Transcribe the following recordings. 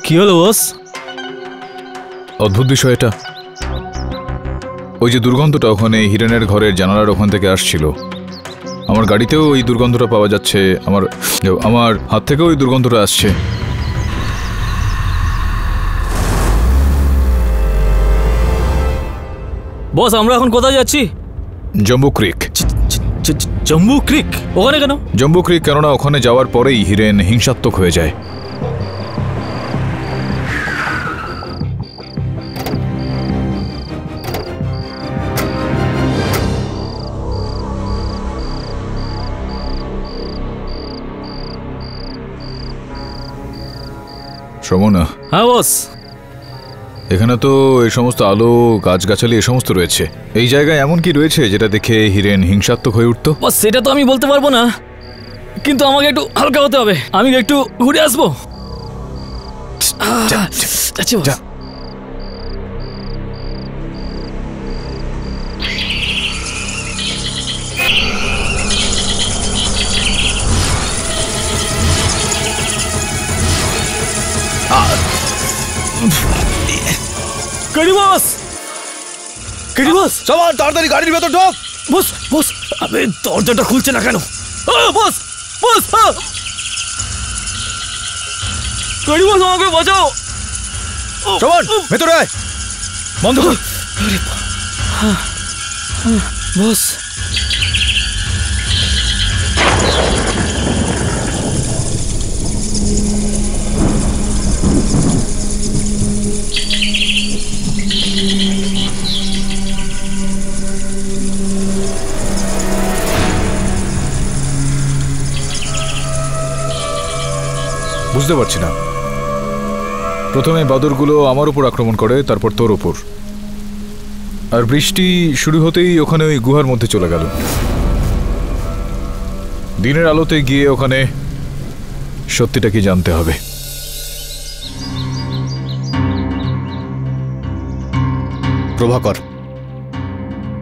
কি হলো বস? অদ্ভুত বিষয় এটা। ওই যে দুর্গন্ধটা ওখানে হিরেনের ঘরের জানালার ওখান থেকে আসছিল, আমার গাড়িতেও ওই দুর্গন্ধটা পাওয়া যাচ্ছে, আমার হাত থেকেও ওই দুর্গন্ধটা আসছে। বস আমরা এখন কোথায় যাচ্ছি? জম্বু ক্রিক। জম্বু ক্রিক? ওখানে কেন? জম্বু ক্রিক কেননা ওখানে যাওয়ার পরেই হিরেন হিংসাত্মক হয়ে যায়। শ্রমণা। হ্যাঁ বস। এখানে তো এই সমস্ত আলো, গাছগাছালি এ সমস্ত রয়েছে। এই জায়গায় এমন কি রয়েছে যেটা দেখে হিরেন হিংসাত্মক হয়ে উঠতো? বস সেটা তো আমি বলতে পারবো না, কিন্তু আমাকে একটু হালকা হতে হবে। আমি একটু ঘুরে আসবো। তাড়াতাড়ি গাড়ির ভেতর ঢোক। বস বস, আবে দরজাটা খুলছে না কেন? বস বস, আমাকে বাঁচাও। ভেতরে আয়। বন্ধ কর। বস বুঝতে পারছি না। প্রথমে বাদুরগুলো আমার উপর আক্রমণ করে, তারপর তোর উপর, আর বৃষ্টি শুরু হতেই ওখানে ওই গুহার মধ্যে চলে গেল। দিনের আলোতে গিয়ে ওখানে সত্যিটা কি জানতে হবে। প্রভাকর,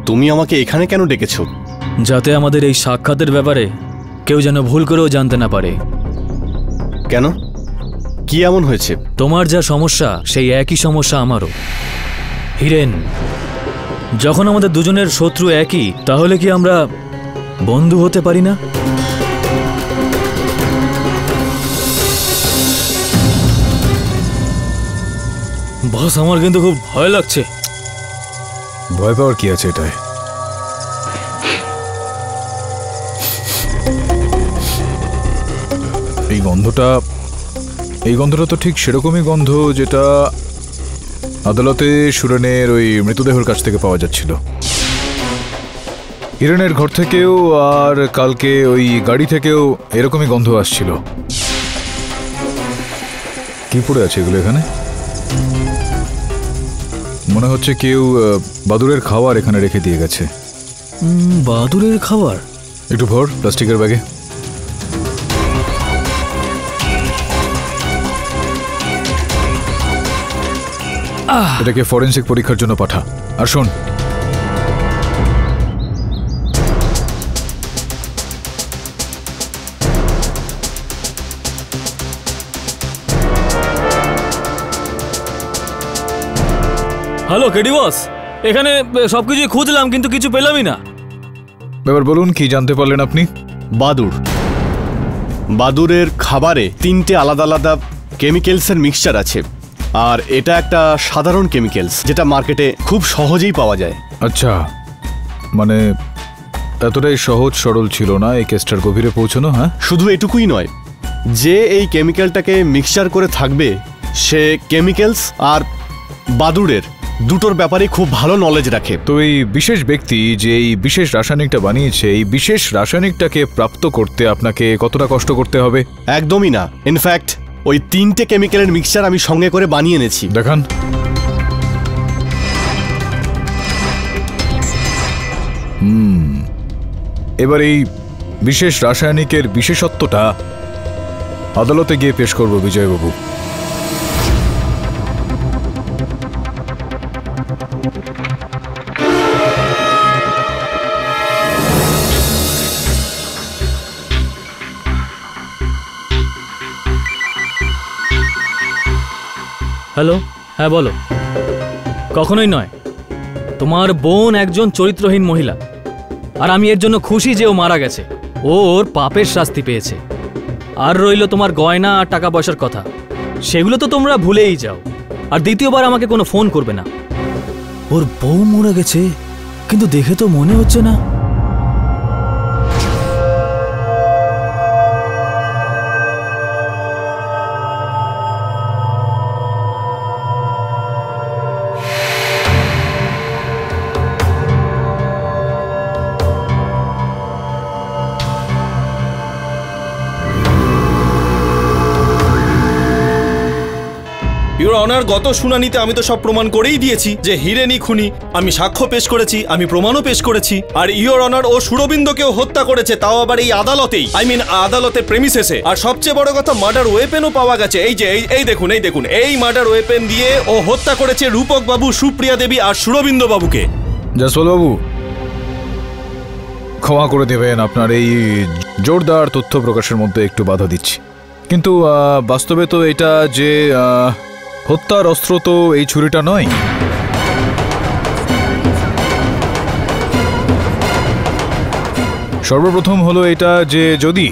তুমি আমাকে এখানে কেন ডেকেছ? যাতে আমাদের এই সাক্ষাতের ব্যাপারে কেউ যেন ভুল করেও জানতে না পারে। কেন? কি এমন হয়েছে? তোমার যা সমস্যা সেই একই সমস্যা আমারও। হিরেন, যখন আমাদের দুজনের শত্রু একই, তাহলে কি আমরা বন্ধু হতে পারি না? বস আমার কিন্তু খুব ভয় লাগছে। ভয় পাওয়ার কি আছে এটায়? এই গন্ধটা তো ঠিক সেরকমই গন্ধ যেটা আদালতে সুরেনের ওই মৃতদেহের কাছ থেকে পাওয়া যাচ্ছিল। হিরেনের ঘর থেকেও আর কালকে ওই গাড়ি থেকেও এরকমই গন্ধ আসছিল। কি পড়ে আছে এগুলো এখানে? মনে হচ্ছে কেউ বাদুরের খাবার এখানে রেখে দিয়ে গেছে। বাদুরের খাবার? একটু ভর প্লাস্টিকের ব্যাগে। এটাকে ফরেনসিক পরীক্ষার জন্য পাঠা। আর শোন, হ্যালো কেডি বস, এখানে সবকিছু খুঁজলাম কিন্তু কিছু পেলামই না। এবার বলুন কি জানতে পারলেন আপনি? বাদুরের খাবারে 3টে আলাদা আলাদা কেমিক্যালসের মিক্সচার আছে, আর এটা একটা সাধারণ কেমিক্যালস যেটা মার্কেটে খুব সহজেই পাওয়া যায়। আচ্ছা, মানে এতটাই সহজ সরল ছিল না এই কেসটার গভীরে পৌঁছানো। হ্যাঁ, শুধু এটুকুই নয়, যে এই কেমিক্যালটাকে মিক্সচার করে থাকবে সে কেমিক্যালস আর বাদুড়ের দুটোর ব্যাপারে খুব ভালো নলেজ রাখে। তো এই বিশেষ ব্যক্তি যে এই বিশেষ রাসায়নিকটা বানিয়েছে, এই বিশেষ রাসায়নিকটাকে প্রাপ্ত করতে আপনাকে কতটা কষ্ট করতে হবে? একদমই না। ইনফ্যাক্ট ওই 3টে কেমিক্যালের মিক্সচার আমি সঙ্গে করে বানিয়ে এনেছি। দেখান। এবার এই বিশেষ রাসায়নিকের বিশেষত্বটা আদালতে গিয়ে পেশ করব বিজয়বাবু। হ্যালো, হ্যাঁ বলো। কখনোই নয়। তোমার বোন একজন চরিত্রহীন মহিলা, আর আমি এর জন্য খুশি যে ও মারা গেছে। ও ওর পাপের শাস্তি পেয়েছে। আর রইল তোমার গয়না আর টাকা পয়সার কথা, সেগুলো তো তোমরা ভুলেই যাও। আর দ্বিতীয়বার আমাকে কোনো ফোন করবে না। ওর বউ মরে গেছে, কিন্তু দেখে তো মনে হচ্ছে না। ইওর অনার, গত শুনানিতে আমি তো সব প্রমাণ করেই দিয়েছি যে হিরেনই খুনি। আমি সাক্ষ্য পেশ করেছি, আমি প্রমাণও পেশ করেছি। আর ইওর অনার, ও সুরবিন্দকেও হত্যা করেছে, তাও আবার এই আদালতেই, আদালতের প্রেমিসেসে। আর সবচেয়ে বড় কথা, মার্ডার ওয়েপেনও পাওয়া গেছে। এই দেখুন এই মার্ডার ওয়েপেন দিয়ে ও হত্যা করেছে রূপক বাবু, সুপ্রিয়া দেবী আর সুরবিন্দ বাবুকে। জয়সওয়াল বাবু, ক্ষমা করে দেবেন, আপনার এই জোরদার তথ্য প্রকাশের মধ্যে একটু বাধা দিচ্ছি। কিন্তু বাস্তবে তো এটা যে হত্যার অস্ত্র তো এই ছুরিটা নয়। সর্বপ্রথম হলো এটা যে যদি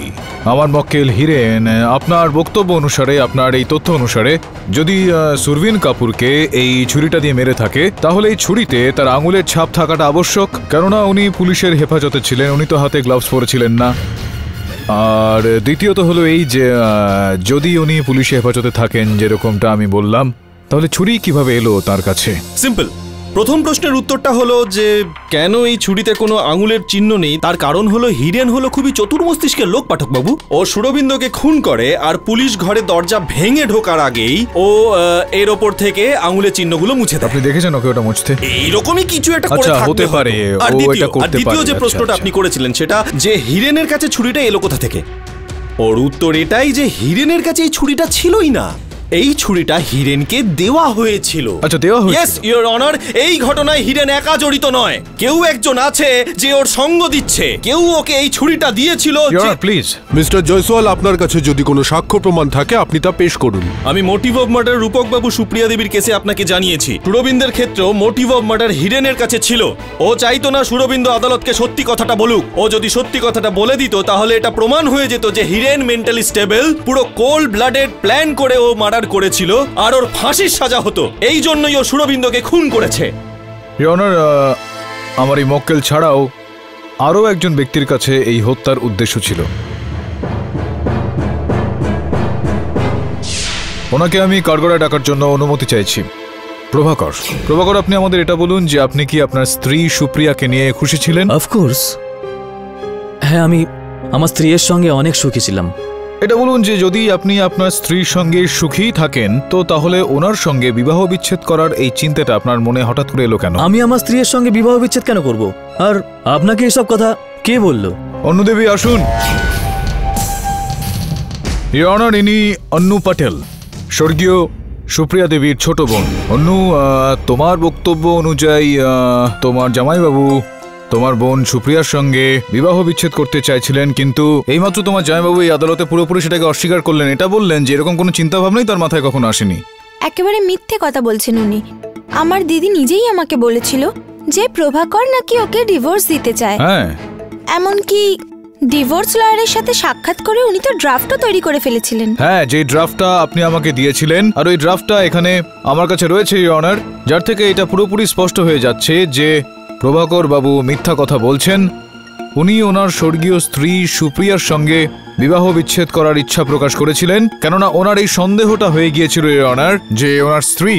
আমার মক্কেল হিরেন আপনার বক্তব্য অনুসারে, আপনার এই তথ্য অনুসারে, যদি সুরভিন কাপুরকে এই ছুরিটা দিয়ে মেরে থাকে, তাহলে এই ছুরিতে তার আঙুলের ছাপ থাকাটা আবশ্যক। কেননা উনি পুলিশের হেফাজতে ছিলেন, উনি তো হাতে গ্লাভস পরেছিলেন না। আর দ্বিতীয়ত হলো এই যে যদি উনি পুলিশের হেফাজতে থাকেন যেরকমটা আমি বললাম, তাহলে ছুরি কিভাবে এলো তার কাছে? সিম্পল। প্রথম প্রশ্নের উত্তরটা হলো যে কেন এই ছুরিতে কোনো আঙুলের চিহ্ন নেই, তার কারণ হলো হিরেন হলো খুবই চতুর মস্তিষ্কের লোক পাঠক বাবু। ও সুরবিন্দকে খুন করে, আর পুলিশ ঘরে দরজা ভেঙে ঢোকার আগেই ও এর ওপর থেকে আঙুলের চিহ্নগুলো মুছে দেয়। আপনি দেখেছেন ওকে ওটা মুছতে? এইরকমই কিছু একটা করে থাকতে পারে। আর দ্বিতীয় যে প্রশ্নটা আপনি করেছিলেন সেটা যে হিরেনের কাছে ছুরিটা এলো কোথা থেকে, ওর উত্তর এটাই যে হিরেনের কাছে এই ছুরিটা ছিলই না, এই ছুরিটা হিরেনকে দেওয়া হয়েছিল। আচ্ছা, দেওয়া হয়েছিল? ইয়েস ইওর অনার, এই ঘটনায় হিরেন একা জড়িত নয়, কেউ একজন আছে যে ওর সঙ্গ দিচ্ছে, কেউ ওকে এই ছুরিটা দিয়েছিল। প্লিজ মিস্টার জয়সওয়াল, আপনার কাছে যদি কোনো সাক্ষ্য প্রমাণ থাকে আপনি তা পেশ করুন। আমি মোটিভ অফ মার্ডার রূপক বাবু সুপ্রিয়া দেবীর কেসে আপনাকে জানিয়েছি। সুরবিন্দের ক্ষেত্রেও মোটিভ অফ মার্ডার হিরেনের কাছে ছিল। ও চাইতো না সুরবিন্দ আদালতকে সত্যি কথাটা বলুক। ও যদি সত্যি কথাটা বলে দিত তাহলে এটা প্রমাণ হয়ে যেত যে হিরেন মেন্টালি স্টেবল, পুরো কোল্ড ব্লাডেড প্ল্যান করে ও মার্ডার করেছিল, আর ওর ফাঁসির সাজা হতো। এই জন্যই ও সুরবিন্দকে খুন করেছে। ইওর অনার, আমার এই মক্কেল ছাড়াও আরও একজন ব্যক্তির কাছে এই হত্যার উদ্দেশ্য ছিল। ওনাকে আমি কাঠগড়ায় ডাকার জন্য অনুমতি চাইছি। প্রভাকর, আপনি আমাদের এটা বলুন যে আপনি কি আপনার স্ত্রী সুপ্রিয়াকে নিয়ে খুশি ছিলেন? অফকোর্স হ্যাঁ, আমি আমার স্ত্রীর সঙ্গে অনেক সুখী ছিলাম। এটা বলুন যে যদি আপনি আপনার স্ত্রীর সঙ্গে সুখী থাকেন, তো তাহলে ওনার সঙ্গে বিবাহ বিচ্ছেদ করার এই চিন্তাটা আপনার মনে হঠাৎ করে এলো কেন? আমি আমার স্ত্রীর সঙ্গে বিবাহ বিচ্ছেদ কেন করব? আর আপনাকে এসব কথা কে বলল? অন্নুদেবী, আসুন। ইওর অনার, ইনি অন্নু পাটেল, স্বর্গীয় সুপ্রিয়া দেবীর ছোট বোন। অন্নু, তোমার বক্তব্য অনুযায়ী তোমার জামাইবাবু তোমার বোন সুপ্রিয়ার সঙ্গে বিবাহ বিচ্ছেদ করতে চাইছিলেন, কিন্তু এইমাত্র তোমার জামাইবাবু এই আদালতে পুরোপুরি সেটাকে অস্বীকার করলেন। এটা বললেন যে এরকম কোনো চিন্তা ভাবনাই তার মাথায় কখনো আসেনি। একেবারে মিথ্যে কথা বলছেন উনি। আমার দিদি নিজেই আমাকে বলেছিল যে প্রভাকর নাকি ওকে ডিভোর্স দিতে চায়। হ্যাঁ, এমনকি ডিভোর্স লয়ারের সাথে সাক্ষাৎ করে উনি তো ড্রাফটও তৈরি করে ফেলেছিলেন। হ্যাঁ, যে ড্রাফটটা আপনি আমাকে দিয়েছিলেন, আর ওই ড্রাফটটা এখানে আমার কাছে রয়েছে ইওর অনার, যার থেকে এটা পুরোপুরি স্পষ্ট হয়ে যাচ্ছে যে প্রভাকর বাবু মিথ্যা কথা বলছেন। উনি ওনার স্বর্গীয় স্ত্রী সুপ্রিয়ার সঙ্গে বিবাহ বিচ্ছেদ করার ইচ্ছা প্রকাশ করেছিলেন, কেননা ওনার এই সন্দেহটা হয়ে গিয়েছিল ইওর অনার যে ওনার স্ত্রী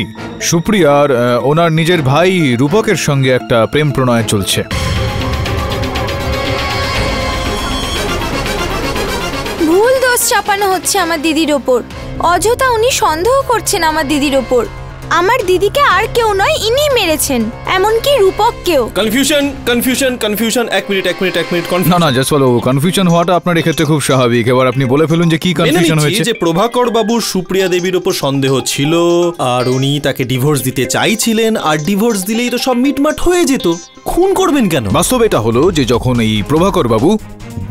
সুপ্রিয়ার ওনার নিজের ভাই রূপকের সঙ্গে একটা প্রেম প্রণয় চলছে। ভুল দোষ চাপানো হচ্ছে আমার দিদির ওপর। অযথা উনি সন্দেহ করছেন আমার দিদির ওপর। আমার দিদিকে আর কেউ নয়, ইনি মেরেছেন, এমনকি রূপককেও। কনফিউশন। এক মিনিট। না জয়সওয়াল, কনফিউশন হওয়াটা আপনার এক্ষেত্রে খুব স্বাভাবিক। এবার আপনি বলে ফেলুন যে কি কনফিউশন হয়েছে। যে প্রভাকর বাবুর সুপ্রিয়া দেবীর উপর সন্দেহ ছিল, আর উনি তাকে ডিভোর্স দিতে চাইছিলেন, আর ডিভোর্স দিলেই তো সব মিটমাট হয়ে যেত। খুন করবেন কেন? বাস্তব এটা হলো যে যখন এই প্রভাকর বাবু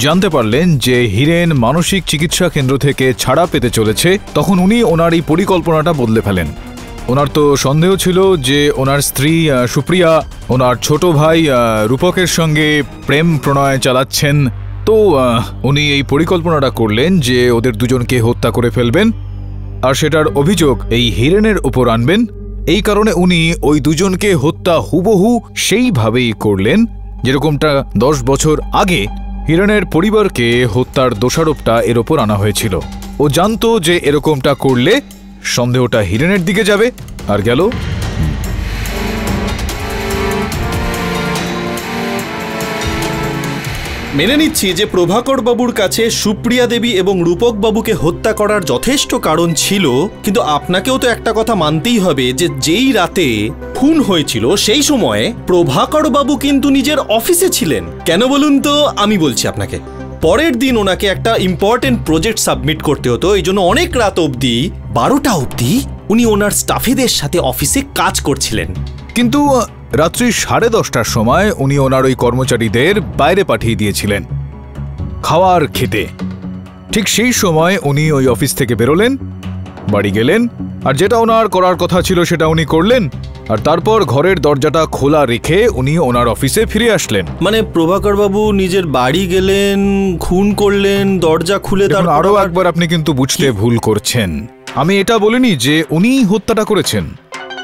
জানতে পারলেন যে হিরেন মানসিক চিকিৎসা কেন্দ্র থেকে ছাড়া পেতে চলেছে, তখন উনি ওনার এই পরিকল্পনাটা বদলে ফেলেন। ওনার তো সন্দেহ ছিল যে ওনার স্ত্রী সুপ্রিয়া ওনার ছোট ভাই রূপকের সঙ্গে প্রেম প্রণয় চালাচ্ছেন। তো উনি এই পরিকল্পনাটা করলেন যে ওদের দুজনকে হত্যা করে ফেলবেন আর সেটার অভিযোগ এই হিরেনের উপর আনবেন। এই কারণে উনি ওই দুজনকে হত্যা হুবহু সেইভাবেই করলেন যেরকমটা 10 বছর আগে হিরেনের পরিবারকে হত্যার দোষারোপটা এর ওপর আনা হয়েছিল। ও জানতো যে এরকমটা করলে সন্দেহটা হিরেনের দিকে যাবে, আর গেল। মেনে নিচ্ছি যে প্রভাকর বাবুর কাছে সুপ্রিয়া দেবী এবং রূপক বাবুকে হত্যা করার যথেষ্ট কারণ ছিল, কিন্তু আপনাকেও তো একটা কথা মানতেই হবে যে যেই রাতে খুন হয়েছিল সেই সময়ে প্রভাকর বাবু কিন্তু নিজের অফিসে ছিলেন। কেন বলুন তো? আমি বলছি আপনাকে। পরের দিন ওনাকে একটা ইম্পর্টেন্ট প্রজেক্ট সাবমিট করতে হতো, এই জন্য অনেক রাত অবধি 12টা অবধি উনি ওনার স্টাফেদের সাথে অফিসে কাজ করছিলেন। কিন্তু রাত্রি 10:30টার সময় উনি ওনার ওই কর্মচারীদের বাইরে পাঠিয়ে দিয়েছিলেন খাওয়ার খেতে। ঠিক সেই সময় উনি ওই অফিস থেকে বেরোলেন, বাড়ি গেলেন, আর যেটা ওনার করার কথা ছিল সেটা উনি করলেন, আর তারপর ঘরের দরজাটা খোলা রেখে উনি ওনার অফিসে ফিরে আসলেন। মানে প্রভাকর বাবু নিজের বাড়ি গেলেন, খুন করলেন, দরজা খুলে। তারপর আরো একবার আপনি কিন্তু বুঝতে ভুল করছেন। আমি এটা বলিনি যে উনি হত্যাটা করেছেন,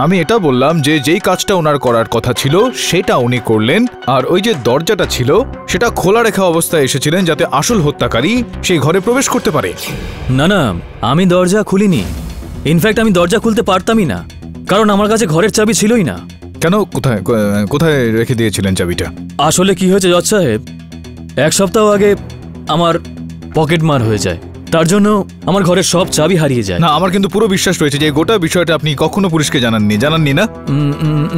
আমি এটা বললাম যে যেই কাজটা ওনার করার কথা ছিল সেটা উনি করলেন, আর ওই যে দরজাটা ছিল সেটা খোলা রেখা অবস্থায় এসেছিলেন যাতে আসল হত্যাকারী সেই ঘরে প্রবেশ করতে পারে। না না, আমি দরজা খুলিনি। ইনফ্যাক্ট আমি দরজা খুলতে পারতামই না, কারণ আমার কাছে ঘরের চাবি ছিলই না। কেন? কোথায় কোথায় রেখে দিয়েছিলেন চাবিটা? আসলে কি হয়েছে জজ সাহেব, 1 সপ্তাহ আগে আমার পকেট মার হয়ে যায়, তার জন্য আমার ঘরের সব চাবি হারিয়ে যায়। না, আমার কিন্তু পুরো বিশ্বাস রয়েছে যে গোটা বিষয়টা আপনি কখনো পুলিশকে জানাননি না?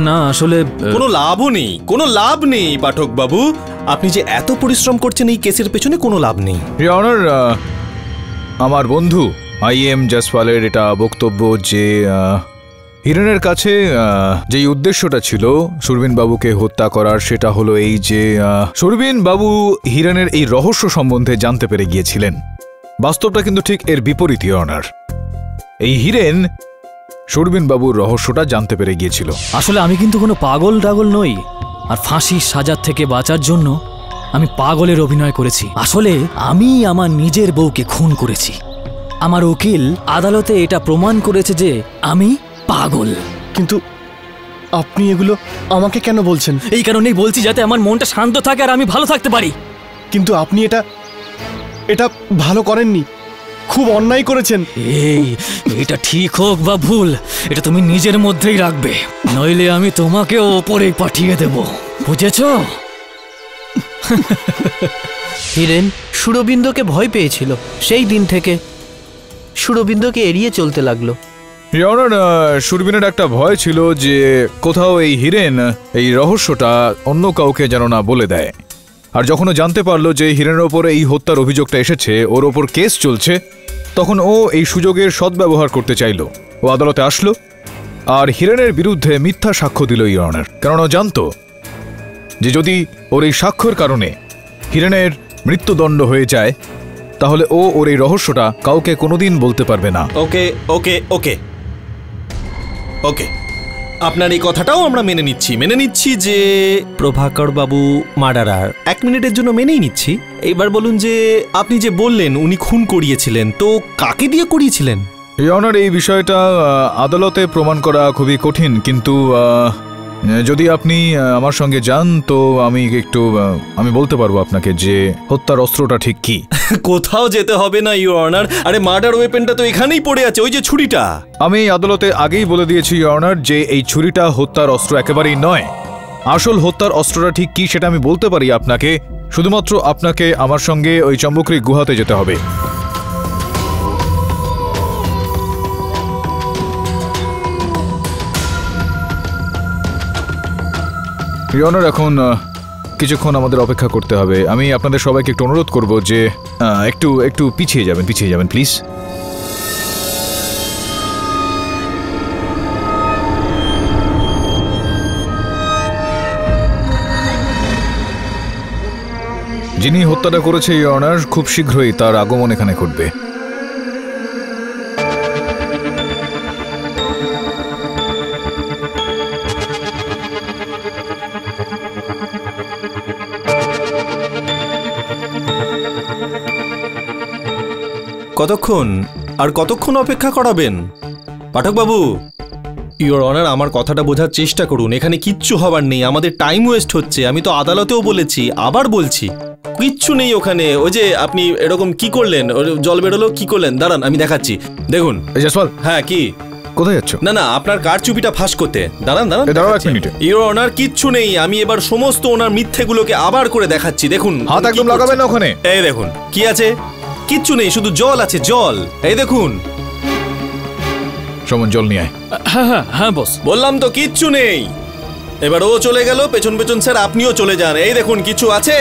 না আসলে কোনো লাভও নেই, কোনো লাভ নেই পাঠক বাবু। আপনি যে এত পরিশ্রম করছেন এই কেসের পেছনে কোনো লাভ নেই। ইওর অনার, আমার বন্ধু IM জয়সওয়ালের এটা বক্তব্য যে হিরেনের কাছে যেই উদ্দেশ্যটা ছিল সুরবিন বাবুকে হত্যা করার, সেটা হলো এই যে সুরবিন বাবু হিরেনের এই রহস্য সম্বন্ধে জানতে পেরে গিয়েছিলেন। বাস্তবটা কিন্তু ঠিক এর বিপরীত ইওর অনার। এই হিরেন সুরবিন বাবুর রহস্যটা জানতে পেরে গিয়েছিল। আসলে আমি কিন্তু কোনো পাগল নই, আর ফাঁসির সাজার থেকে বাঁচার জন্য আমি পাগলের অভিনয় করেছি। আসলে আমি আমার নিজের বউকে খুন করেছি। আমার উকিল আদালতে এটা প্রমাণ করেছে যে আমি পাগল। কিন্তু আপনি এগুলো আমাকে কেন বলছেন? এই কারণেই বলছি যাতে আমার মনটা শান্ত থাকে আর আমি ভালো থাকতে পারি। কিন্তু আপনি এটা ভালো করেননি, খুব অন্যায় করেছেন। এটা ঠিক হোক বা ভুল, এটা তুমি নিজের মধ্যেই রাখবে, নইলে আমি তোমাকে ওপরে পাঠিয়ে দেব, বুঝেছ? হিরেন সুরবিন্দুকে ভয় পেয়েছিল, সেই দিন থেকে সুরবিন্দুকে এড়িয়ে চলতে লাগলো। ইওর অনার, সুরবিনের একটা ভয় ছিল যে কোথাও এই হিরেন এই রহস্যটা অন্য কাউকে যেন না বলে দেয়। আর যখন ও জানতে পারলো যে হিরেনের ওপর এই হত্যার অভিযোগটা এসেছে, ওর ওপর কেস চলছে, তখন ও এই সুযোগের সদ্ব্যবহার করতে চাইল। ও আদালতে আসলো আর হিরেনের বিরুদ্ধে মিথ্যা সাক্ষ্য দিল ইওর অনার, কারণ ও জানতো যে যদি ওর এই সাক্ষ্যের কারণে হিরেনের মৃত্যুদণ্ড হয়ে যায় তাহলে ও ওর এই রহস্যটা কাউকে কোনোদিন বলতে পারবে না। ওকে ওকে ওকে ওকে, আপনার এই কথাটাও আমরা মেনে নিচ্ছি যে প্রভাকর বাবু মার্ডারার। 1 মিনিটের জন্য মেনেই নিচ্ছি। এইবার বলুন যে আপনি যে বললেন উনি খুন করিয়েছিলেন, তো কাকে দিয়ে করিয়েছিলেন? ইওর অনার, এই বিষয়টা আদালতে প্রমাণ করা খুবই কঠিন, কিন্তু যদি আপনি আমার সঙ্গে যান তো আমি বলতে পারবো আপনাকে যে হত্যার অস্ত্রটা ঠিক কি। কোথাও যেতে হবে না ইওর অনার। আরে মার্ডার ওয়েপেনটা তো এখানেই পড়ে আছে, ওই যে ছুরিটা। আমি আদালতে আগেই বলে দিয়েছি ইওর অনার যে এই ছুরিটা হত্যার অস্ত্র একেবারেই নয়। আসল হত্যার অস্ত্রটা ঠিক কি সেটা আমি বলতে পারি আপনাকে, শুধুমাত্র আপনাকে আমার সঙ্গে ওই চম্বকরি গুহাতে যেতে হবে। ইওর অনার, এখন কিছুক্ষণ আমাদের অপেক্ষা করতে হবে। আমি আপনাদের সবাইকে একটু অনুরোধ করব যে একটু পিছিয়ে যাবেন প্লিজ। যিনি হত্যাটা করেছে ইওর অনার, খুব শীঘ্রই তার আগমন এখানে ঘটবে। কতক্ষণ আর কতক্ষণ অপেক্ষা করাবেন? পাঠক বাবু, ইওর অনার, আমার কথাটা বোঝার চেষ্টা করুন। এখানে কিচ্ছু হবার নেই, আমাদের টাইম ওয়েস্ট হচ্ছে। আমি তো আদালতেও বলেছি, আবার বলছি, কিচ্ছু নেই ওখানে। ওই যে আপনি এরকম কি করলেন, জল বেরোলো, কি করলেন? দাঁড়ান, আমি দেখাচ্ছি, দেখুন। জয়সওয়াল, হ্যাঁ, কি কোথায় যাচ্ছ? না না, আপনার কারচুপিটা ফাঁস করতে। দাঁড়ান দাঁড়ান, দাঁড়াও এক মিনিট। ইওর অনার, কিচ্ছু নেই। আমি এবার সমস্ত ওনার মিথ্যেগুলোকে আবার করে দেখাচ্ছি, দেখুন। হাত একদম লাগাবেন না ওখানে। এই দেখুন, কি আছে? কিচ্ছু নেই, শুধু জল আছে, জল। এই দেখুন। সমন, জল নিয়ে আয়। হ্যাঁ হ্যাঁ হ্যাঁ বস। বললাম তো কিচ্ছু নেই। এবার ও চলে গেল, পেছন পেছন স্যার আপনিও চলে যান। এই দেখুন, কিছু আছে?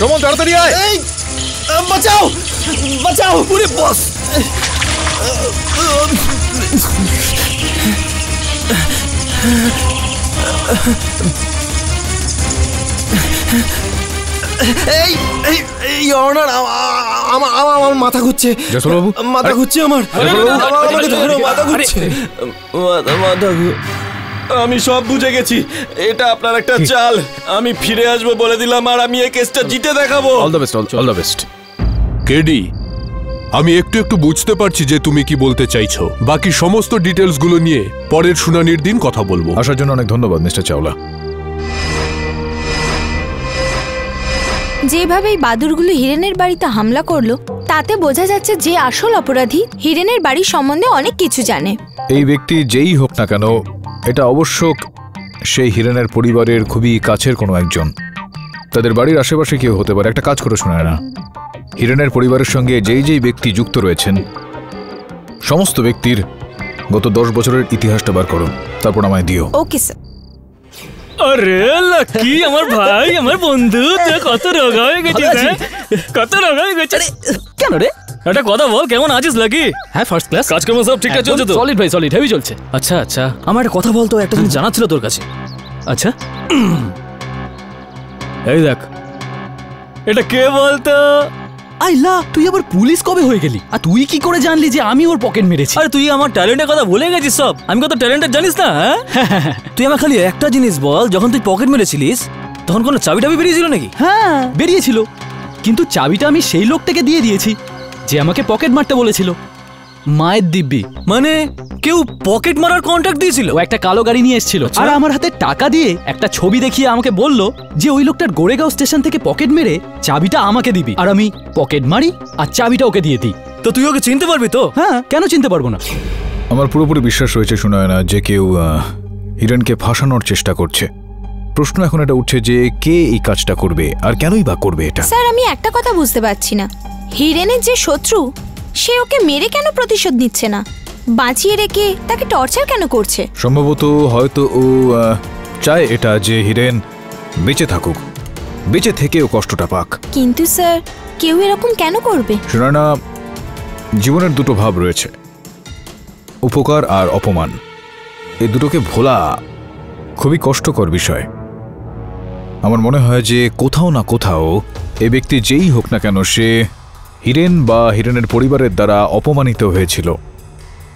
সমন, তাড়াতাড়ি আয়। বাঁচাও বাঁচাও, পুরে বস। এই এই এই অনার, আমার মাথা ঘুরছে। জয়সওয়ালবাবু, মাথা ঘুরছে আমার। আমাকে ধরো, মাথা ঘুরছে। মাথা আমি সব বুঝে গেছি। এটা আপনার একটা চাল। আমি ফিরে আসবো বলে দিলাম, আর আমি এই কেসটা জিতে দেখাবো। All the best, all the best. KD, আমি একটু একটু বুঝতে পারছি যে তুমি কি বলতে চাইছো। বাকি সমস্ত ডিটেলস গুলো নিয়ে পরের শুনানির দিন কথা বলবো। আসার জন্য অনেক ধন্যবাদ মিস্টার চাওলা। যেভাবে এই বাদুরগুলো হিরেনের বাড়িতে হামলা করলো, তাতে বোঝা যাচ্ছে যে আসল অপরাধী হিরেনের বাড়ির সম্বন্ধে অনেক কিছু জানে। এই ব্যক্তি যেই হোক না কেন, এটা অবশ্য সেই হিরেনের পরিবারের খুবই কাছের কোনো একজন। তাদের বাড়ির আশেপাশে কেউ হতে পারে। একটা কাজ করে শোনায় না, হিরেনের পরিবারের সঙ্গে যেই যেই ব্যক্তি যুক্ত রয়েছেন সমস্ত ব্যক্তির গত 10 বছরের ইতিহাসটা বার করো, তারপর আমায় দিও। Okay sir. আরে লাকি, আমার ভাই, আমার বন্ধু, তুই কত রোগা হয়ে গেছিস? কত রোগা হয়ে গেছিস কেন রে? একটা কথা বল, কেমন আছিস লাকি? হ্যাঁ, ফার্স্ট ক্লাস। কাজকর্ম সব ঠিকঠাক চলছে তো? সলিড ভাই, সলিড, হেভি চলছে। আচ্ছা আচ্ছা, আমার একটা কথা বলতো, একটা জিনিস জানা ছিল তোর কাছে। আচ্ছা, এই দেখ, এটা কে বলতো? আইলা, তুই আবার পুলিশ কবে হয়ে গেলি? আর তুই কি করে জানলি যে আমি ওর পকেট মেরেছি? আরে তুই আমার ট্যালেন্টের কথা ভুলে গেছিস সব। আমি কত ট্যালেন্টেড জানিস না? হ্যাঁ, তুই আমার খালি একটা জিনিস বল, যখন তুই পকেট মেরেছিলিস তখন কোনো চাবি টাবি বেরিয়েছিল নাকি? হ্যাঁ, বেরিয়েছিল, কিন্তু চাবিটা আমি সেই লোকটাকে দিয়ে দিয়েছি যে আমাকে পকেট মারতে বলেছিল। মায়ের দিব্যি। মানে কেউ পকেট মারার কন্ট্রাক্ট দিয়েছিল? ও একটা কালো গাড়ি নিয়ে এসেছিল, আর আমার হাতে টাকা দিয়ে একটা ছবি দেখিয়ে আমাকে বলল যে ওই লোকটার গোরেগাঁও স্টেশন থেকে পকেট মেরে চাবিটা আমাকে দিবি, আর আমি পকেট মারি আর চাবিটা ওকে দিয়ে দিই। তো তুই ওকে চিনতে পারবি তো? হ্যাঁ, কেন চিনতে পারবো না? আমার পুরোপুরি বিশ্বাস রয়েছে শোনায় না যে কেউ হিরেনকে ফাঁসানোর চেষ্টা করছে। প্রশ্ন এখন এটা উঠছে যে কে এই কাজটা করবে আর কেনই বা করবে এটা। স্যার, আমি একটা কথা বুঝতে পারছি না, হিরেনের যে শত্রু সে ওকে মেরে কেন প্রতিশোধ নিচ্ছে না? বাঁচিয়ে রেখে তাকে টর্চার কেন করছে? সম্ভবত হয়তো ও চায় এটা যে হিরেন বেঁচে থাকুক, বেঁচে থেকেও কষ্টটা পাক। কিন্তু স্যার, কেউ এরকম কেন করবে? শোনা না, জীবনের দুটো ভাব রয়েছে, উপকার আর অপমান। এই দুটোকে ভোলা খুবই কষ্টকর বিষয়। আমার মনে হয় যে কোথাও না কোথাও এই ব্যক্তি যেই হোক না কেন, সে হিরেন বা হিরেনের পরিবারের দ্বারা অপমানিত হয়েছিল,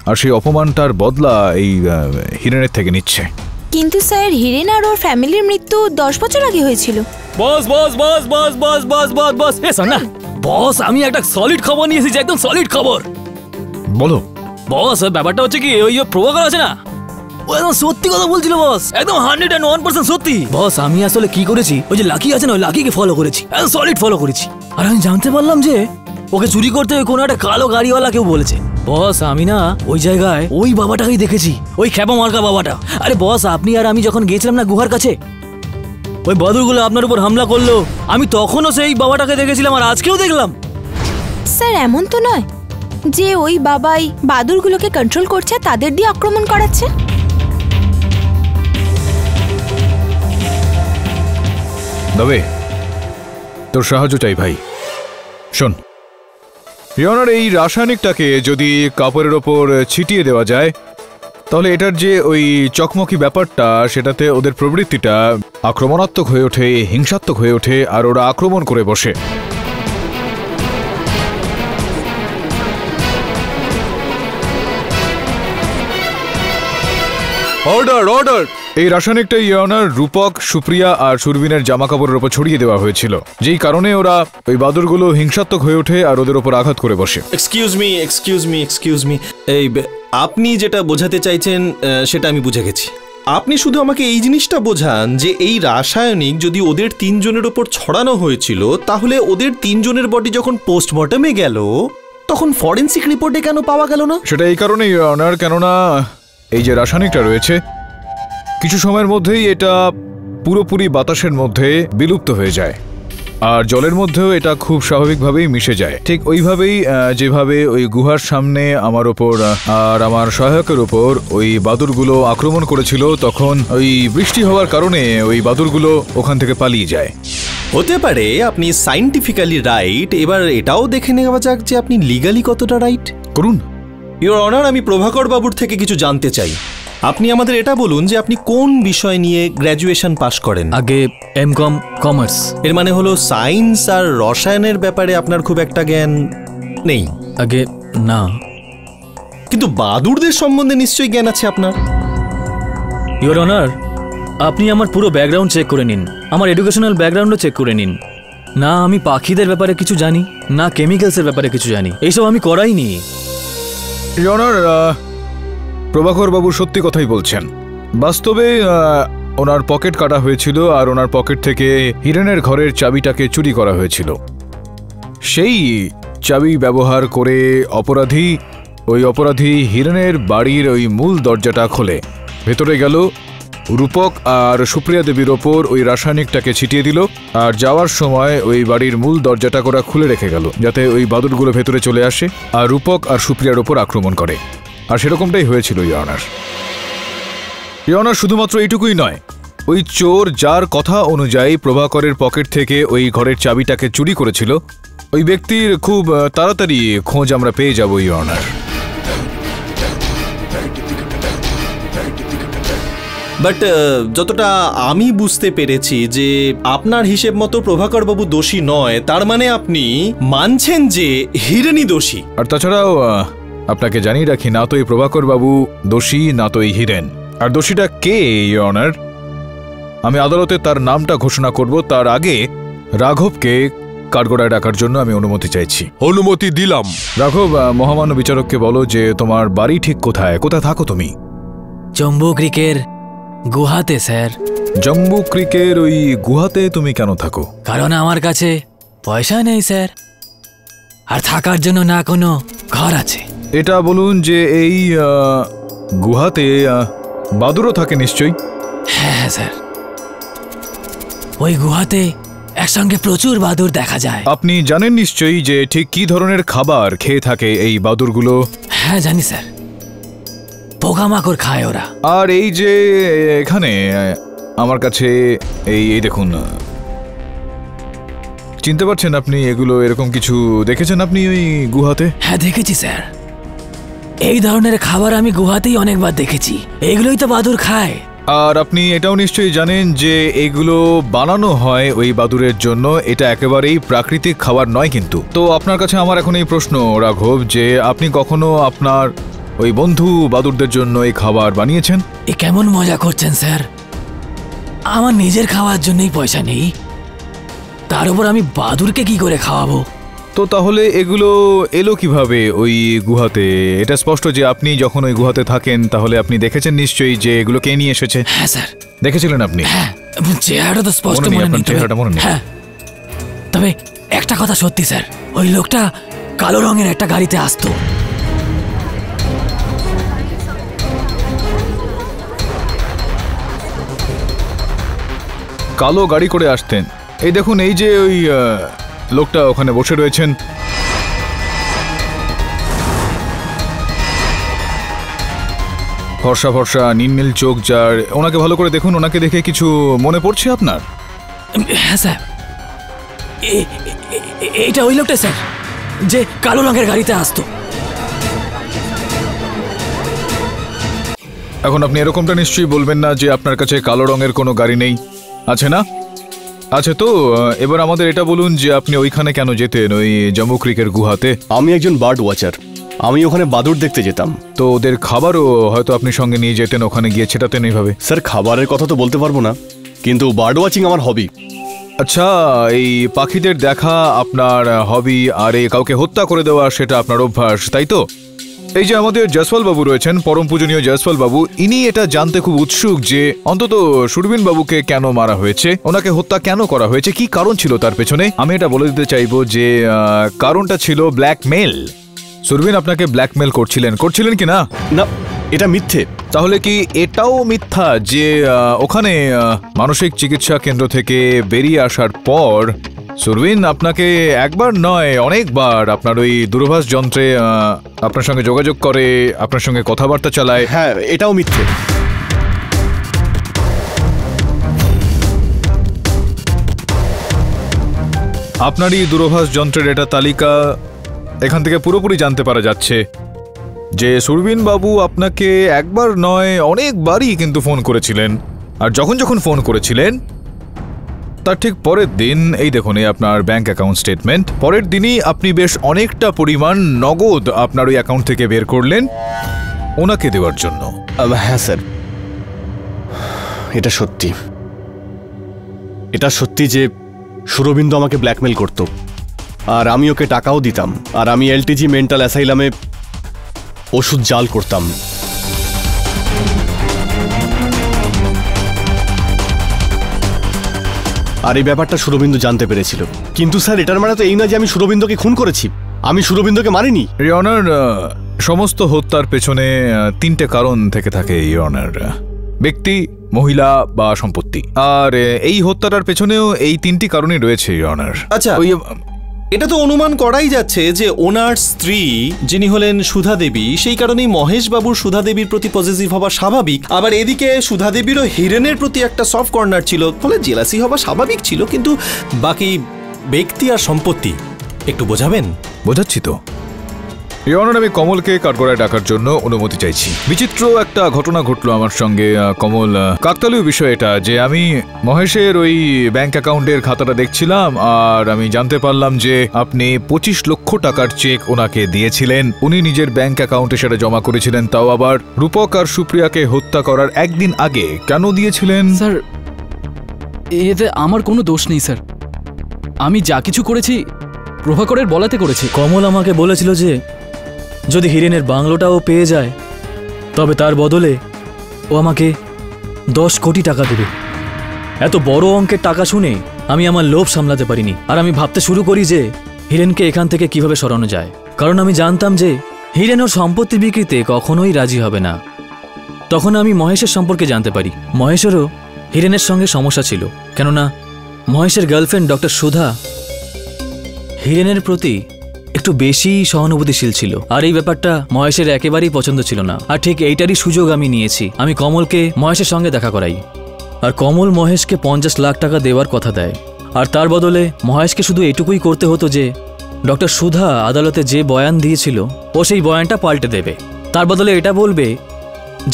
আর সেই অপমানটার বদলা এই হিরেনের থেকে নিচ্ছে। কিন্তু স্যার, হিরেন আর ওর ফ্যামিলির মৃত্যু 10 বছর আগে হয়েছিল। বস বস বস বস বস বস বস বস, এ শোন না বস, আমি একটা সলিড খবর নিয়ে এসেছি, একদম সলিড খবর। বলো বস, ব্যাপারটা হচ্ছে কি, ওই প্রভাকর আছে না, ও একদম সত্যি কথা বলছিল বস, একদম 101% সত্যি। বস, আমি আসলে কি করেছি, ওই যে লাকি আছে না, ওই লাকিকে ফলো করেছি, একদম সলিড ফলো করেছি। আর আমি জানতে পারলাম যে ওকে চুরি করতে কোনো একটা কালো গাড়িওয়ালা কেউ বলেছে। বস, আমি না ওই জায়গায় ওই বাবাটাকেই দেখেছি, ওই খ্যাপা মার্কা বাবাটা। আরে বস, আপনি আর আমি যখন গেছিলাম না গুহার কাছে, ওই বাদুরগুলো আপনার উপর হামলা করলো, আমি তখনও সেই বাবাটাকে দেখেছিলাম, আর আজকেও দেখলাম। স্যার, এমন তো নয় যে ওই বাবাই বাদুরগুলোকে কন্ট্রোল করছে, তাদের দিয়ে আক্রমণ করাচ্ছে। তবে তোর সাহায্য চাই ভাই। শোন, ইয়নার এই রাসায়নিকটাকে যদি কাপড়ের ওপর ছিটিয়ে দেওয়া যায়, তাহলে এটার যে ওই চকমকি ব্যাপারটা, সেটাতে ওদের প্রবৃত্তিটা আক্রমণাত্মক হয়ে ওঠে, হিংসাত্মক হয়ে ওঠে, আর ওরা আক্রমণ করে বসে। Order order. এই রাসায়নিকটা ইয়নার, রূপক, সুপ্রিয়া আর সুরভিনের জামা কাপড়ের উপর ছড়িয়ে দেওয়া হয়েছিল, যেই কারণে ওরা ওই বাদুরগুলো হিংসাত্মক হয়ে ওঠে আর ওদের উপর আঘাত করে বসে। এক্সকিউজ মি এই আপনি যেটা বোঝাতে চাইছেন সেটা আমি বুঝে গেছি। আপনি শুধু আমাকে এই জিনিসটা বোঝান যে এই রাসায়নিক যদি ওদের 3 জনের ওপর ছড়ানো হয়েছিল, তাহলে ওদের 3 জনের বডি যখন পোস্টমর্টমে গেল তখন ফরেন্সিক রিপোর্টে কেন পাওয়া গেল না? সেটা এই কারণেই ইয়নার, কেননা এই যে রাসায়নিকটা রয়েছে কিছু সময়ের মধ্যেই এটা পুরোপুরি বাতাসের মধ্যে বিলুপ্ত হয়ে যায়, আর জলের মধ্যেও এটা খুব স্বাভাবিকভাবেই মিশে যায়। ঠিক ওইভাবেই যেভাবে ওই গুহার সামনে আমার ওপর আর আমার সহায়কের ওপর ওই বাদুরগুলো আক্রমণ করেছিল, তখন ওই বৃষ্টি হওয়ার কারণে ওই বাদুরগুলো ওখান থেকে পালিয়ে যায়। হতে পারে আপনি সায়েন্টিফিক্যালি রাইট। এবার এটাও দেখে নেওয়া যাক যে আপনি লিগালি কতটা রাইট। করুন। ইওর অনার, আমি প্রভাকর বাবুর থেকে কিছু জানতে চাই। আপনি আমাদের এটা বলুন যে আপনি কোন বিষয় নিয়ে গ্র্যাজুয়েশন পাশ করেন? আগে এমকম কমার্স। এর মানে হলো সায়েন্স আর রসায়নের ব্যাপারে আপনার খুব একটা জ্ঞান নেই? আগে না। কিন্তু বাদুড়দের সম্বন্ধে নিশ্চয়ই জ্ঞান আছে আপনার। ইওর অনার, আপনি আমার পুরো ব্যাকগ্রাউন্ড চেক করে নিন, আমার এডুকেশনাল ব্যাকগ্রাউন্ডও চেক করে নিন। না আমি পাখিদের ব্যাপারে কিছু জানি, না কেমিক্যালসের ব্যাপারে কিছু জানি, এইসব আমি করাইনি। ইয়নার, প্রভাকর বাবু সত্যি কথাই বলছেন। বাস্তবে ওনার পকেট কাটা হয়েছিল আর ওনার পকেট থেকে হিরেনের ঘরের চাবিটাকে চুরি করা হয়েছিল। সেই চাবি ব্যবহার করে অপরাধী হিরেনের বাড়ির ওই মূল দরজাটা খোলে, ভেতরে গেল, রূপক আর সুপ্রিয়া দেবীর ওপর ওই রাসায়নিকটাকে ছিটিয়ে দিল, আর যাওয়ার সময় ওই বাড়ির মূল দরজাটা ওরা খুলে রেখে গেল যাতে ওই বাদুরগুলো ভেতরে চলে আসে আর রূপক আর সুপ্রিয়ার ওপর আক্রমণ করে। আর সেরকমটাই হয়েছিল ইয়নার। শুধুমাত্র এইটুকুই নয়, ওই চোর যার কথা অনুযায়ী প্রভাকরের পকেট থেকে ওই ঘরের চাবিটাকে চুরি করেছিল, ওই ব্যক্তির খুব তাড়াতাড়ি খোঁজ আমরা পেয়ে যাব ইয়নার। বাট যতটা আমি বুঝতে পেরেছি যে আপনার হিসেব মতো প্রভাকর বাবু দোষী নয়, তার মানে আপনি মানছেন যে হিরেনই দোষী। আর তাছাড়াও আপনাকে জানিয়ে রাখি, না তো এই প্রভাকর বাবু দোষী, না তো এই হিরেন। আর দোষীটা কে ইয়নার, আমি আদালতে তার নামটা ঘোষণা করব, তার আগে রাঘবকে কাঠগড়ায় ডাকার জন্য আমি অনুমতি চাইছি। অনুমতি দিলাম। রাঘব, মহামান্য বিচারককে বলো যে তোমার বাড়ি ঠিক কোথায় থাকো তুমি? জম্বু ক্রিকের গুহাতে স্যার। জম্বু ক্রিকের ওই গুহাতে তুমি কেন থাকো? কারণ আমার কাছে পয়সা নেই স্যার, আর থাকার জন্য না কোনো ঘর আছে। এটা বলুন যে এই গুহাতে বাদুরও থাকে নিশ্চয়ই? হ্যাঁ স্যার, ওই গুহাতে একসঙ্গে প্রচুর বাদুর দেখা যায়। আপনি জানেন নিশ্চয়ই যে ঠিক কি ধরনের খাবার খেয়ে থাকে এই বাদুরগুলো? হ্যাঁ জানি স্যার, পোকামাকড় খায় ওরা। আর এই যে এখানে আমার কাছে এই দেখুন, চিনতে পারছেন আপনি এগুলো? এরকম কিছু দেখেছেন আপনি ওই গুহাতে? হ্যাঁ দেখেছি স্যার, এই ধরনের খাবার আমি গুহাতেই অনেকবার দেখেছি, এগুলোই তো বাদুর খায়। আর আপনি এটাও নিশ্চয়ই জানেন যে এগুলো বানানো হয় ওই বাদুরের জন্য, এটা একেবারেই প্রাকৃতিক খাবার নয়। কিন্তু তো আপনার কাছে আমার এখন এই প্রশ্ন রাঘব, যে আপনি কখনো আপনার ওই বন্ধু বাদুরদের জন্য এই খাবার বানিয়েছেন? এ কেমন মজা করছেন স্যার, আমার নিজের খাওয়ার জন্যই পয়সা নেই, তার উপর আমি বাদুরকে কি করে খাওয়াবো? তো তাহলে এগুলো এলো কিভাবে ওই গুহাতে? এটা স্পষ্ট যে আপনি যখন ওই গুহাতে থাকেন তাহলে আপনি দেখেছেন নিশ্চয়ই যে এগুলো কে নিয়ে এসেছে। হ্যাঁ স্যার। দেখেছিলেন আপনি? হ্যাঁ, চেহারাটা তো স্পষ্ট মনে নেই। চেহারাটা মনে নেই? হ্যাঁ, তবে একটা কথা সত্যি স্যার, ওই লোকটা কালো রঙের একটা গাড়িতে আসতো। কালো গাড়ি করে আসতেন? এই দেখুন, এই যে ওই লোকটা ওখানে বসে রয়েছেন, ফর্সা ফর্সা নীল চোখ যার, ওনাকে ভালো করে দেখুন। ওনাকে দেখে কিছু মনে পড়ছে আপনার? হ্যাঁ স্যার, এইটা ওই লোকটা স্যার, যে কালো রঙের গাড়িতে আসতো। এখন আপনি এরকমটা নিশ্চয়ই বলবেন না যে আপনার কাছে কালো রঙের কোনো গাড়ি নেই, আছে না? আচ্ছা, তো এবার আমাদের এটা বলুন যে আপনি ওইখানে কেন যেতেন, ওই জম্বু ক্রিকের গুহাতে? আমি একজন বার্ড ওয়াচার, আমি ওখানে বাদুড় দেখতে যেতাম। তো ওদের খাবারও হয়তো আপনি সঙ্গে নিয়ে যেতেন, ওখানে গিয়ে ছেটাতেন এইভাবে। স্যার খাবারের কথা তো বলতে পারবো না, কিন্তু বার্ড ওয়াচিং আমার হবি। আচ্ছা, এই পাখিদের দেখা আপনার হবি, আর এই কাউকে হত্যা করে দেওয়া সেটা আপনার অভ্যাস, তাই তো? এই যে আমাদের জয়সওয়াল বাবু রয়েছেন, পরম পূজনীয় জয়সওয়াল বাবু, ইনি এটা জানতে খুব উৎসুক যে অন্তত সুরবীন বাবুকে কেন মারা হয়েছে, ওনাকে হত্যা কেন করা হয়েছে, কি কারণ ছিল তার পেছনে। আমি এটা বলে দিতে চাইবো যে কারণটা ছিল ব্ল্যাকমেল। সুরবীন আপনাকে ব্ল্যাকমেল করছিলেন কি না? না, এটা মিথ্যে। তাহলে কি এটাও মিথ্যা যে ওখানে মানসিক চিকিৎসা কেন্দ্র থেকে বেরিয়ে আসার পর সুরবীন আপনাকে একবার নয় অনেকবার আপনার ওই দূরভাষ যন্ত্রে আপনার সঙ্গে যোগাযোগ করে, আপনার সঙ্গে কথাবার্তা চালায়? হ্যাঁ, এটাও মিথ্যে। আপনারই দূরভাষ যন্ত্রের এটা তালিকা, এখান থেকে পুরোপুরি জানতে পারা যাচ্ছে যে সুরবীন বাবু আপনাকে একবার নয় অনেকবারই কিন্তু ফোন করেছিলেন, আর যখন ফোন করেছিলেন তার ঠিক পরের দিন, এই দেখুন এই আপনার ব্যাংক অ্যাকাউন্ট স্টেটমেন্ট, পরের দিনই আপনি বেশ অনেকটা পরিমাণ নগদ আপনার ওই অ্যাকাউন্ট থেকে বের করলেন ওনাকে দেওয়ার জন্য। হ্যাঁ স্যার, এটা সত্যি। এটা সত্যি যে সুরবিন্দু আমাকে ব্ল্যাকমেল করত, আর আমি ওকে টাকাও দিতাম, আর আমি এলটিজি মেন্টাল অ্যাসাইলামে ওষুধ জাল করতাম। আর এই ব্যাপারটা সুরবিন্দু জানতে পেরেছিল। কিন্তু স্যার এটার মানে তো এই না যে আমি সুরবিন্দুকে খুন করেছি। আমি সুরবিন্দুকে মারিনি। ইওর অনার, সমস্ত হত্যার পেছনে তিনটে কারণ থেকে থাকে ইওর অনার, ব্যক্তি, মহিলা বা সম্পত্তি। আর এই হত্যাটার পেছনেও এই তিনটি কারণই রয়েছে ইওর অনার। আচ্ছা, এটা তো অনুমান করাই যাচ্ছে যে ওনার স্ত্রী যিনি হলেন সুধা দেবী, সেই কারণেই মহেশ বাবুর সুধা দেবীর প্রতি পজিটিভ হওয়া স্বাভাবিক। আবার এদিকে সুধা দেবীরও হিরেনের প্রতি একটা সফট কর্নার ছিল, ফলে জেলাসি হওয়া স্বাভাবিক ছিল। কিন্তু বাকি ব্যক্তি আর সম্পত্তি একটু বোঝাবেন? বোঝাচ্ছি তো ইওর অনার, আমি কমলকে কাঠগড়ায় ডাকার জন্য অনুমতি চাইছি। বিচিত্র একটা ঘটনা ঘটলো আমার সঙ্গে কমল। কাকতালীয় বিষয় এটা যে আমি মহেশের ওই ব্যাংক অ্যাকাউন্টের খাতাটা দেখছিলাম, আর আমি জানতে পারলাম যে আপনি 25 লক্ষ টাকার চেক ওনাকে দিয়েছিলেন। উনি নিজের ব্যাংক অ্যাকাউন্টে সেটা জমা করেছিলেন, তাও আবার রূপক আর সুপ্রিয়াকে হত্যা করার একদিন আগে। কেন দিয়েছিলেন? স্যার, এতে আমার কোনো দোষ নেই স্যার। আমি যা কিছু করেছি প্রভাকরের বলাতে করেছি। কমল আমাকে বলেছিল যে যদি হিরেনের বাংলোটাও পেয়ে যায় তবে তার বদলে ও আমাকে 10 কোটি টাকা দেবে। এত বড় অঙ্কের টাকা শুনে আমি আমার লোভ সামলাতে পারিনি, আর আমি ভাবতে শুরু করি যে হিরেনকে এখান থেকে কিভাবে সরানো যায়। কারণ আমি জানতাম যে হিরেন ওর সম্পত্তি বিক্রিতে কখনোই রাজি হবে না। তখন আমি মহেশের সম্পর্কে জানতে পারি। মহেশেরও হিরেনের সঙ্গে সমস্যা ছিল, কেননা মহেশের গার্লফ্রেন্ড ডক্টর সুধা হিরেনের প্রতি একটু বেশি সহানুভূতিশীল ছিল, আর এই ব্যাপারটা মহেশের একেবারেই পছন্দ ছিল না। আর ঠিক এইটারই সুযোগ আমি নিয়েছি। আমি কমলকে মহেশের সঙ্গে দেখা করাই, আর কমল মহেশকে 50 লাখ টাকা দেওয়ার কথা দেয়। আর তার বদলে মহেশকে শুধু এটুকুই করতে হতো যে ডক্টর সুধা আদালতে যে বয়ান দিয়েছিল ও সেই বয়ানটা পাল্টে দেবে। তার বদলে এটা বলবে